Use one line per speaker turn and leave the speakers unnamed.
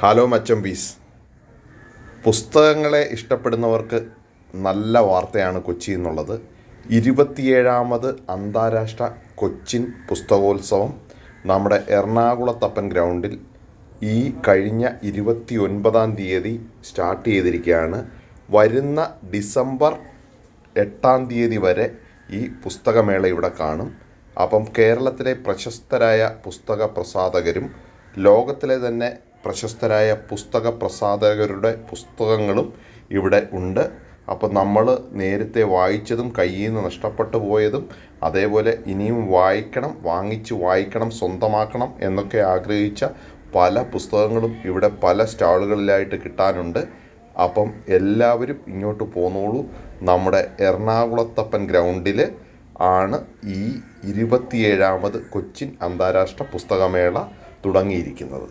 Hello മച്ചമ്പീസ്. പുസ്തകങ്ങളെ ഇഷ്ടപ്പെടുന്നവർക്ക് നല്ല വാർത്തയാണ് കൊച്ചി എന്നുള്ളത്. 27ാമത് അന്താരാഷ്ട്ര കൊച്ചിൻ പുസ്തകോത്സവം നമ്മുടെ എറണാകുളത്തപ്പൻ ഗ്രൗണ്ടിൽ ഈ കഴിഞ്ഞ 29-ാം തീയതി സ്റ്റാർട്ട് ചെയ്തിരിക്കുകയാണ്. വരുന്ന ഡിസംബർ 8-ാം തീയതി വരെ ഈ പുസ്തകമേള ഇവിടെ കാണും. അപ്പം കേരളത്തിലെ പ്രശസ്തരായ പുസ്തക പ്രസാധകരും ലോകത്തിലെ തന്നെ പ്രശസ്തരായ പുസ്തക പ്രസാധകരുടെ പുസ്തകങ്ങളും ഇവിടെ ഉണ്ട്. അപ്പോൾ നമ്മൾ നേരത്തെ വായിച്ചതും കയ്യിൽ നിന്ന് നഷ്ടപ്പെട്ടു പോയതും അതേപോലെ ഇനിയും വാങ്ങിച്ച് വായിക്കണം, സ്വന്തമാക്കണം എന്നൊക്കെ ആഗ്രഹിച്ച പല പുസ്തകങ്ങളും ഇവിടെ പല സ്റ്റാളുകളിലായിട്ട് കിട്ടാനുണ്ട്. അപ്പം എല്ലാവരും ഇങ്ങോട്ട് പോന്നോളൂ. നമ്മുടെ എറണാകുളത്തപ്പൻ ഗ്രൗണ്ടിൽ ആണ് ഈ 27ാമത് കൊച്ചിൻ അന്താരാഷ്ട്ര പുസ്തകമേള തുടങ്ങിയിരിക്കുന്നത്.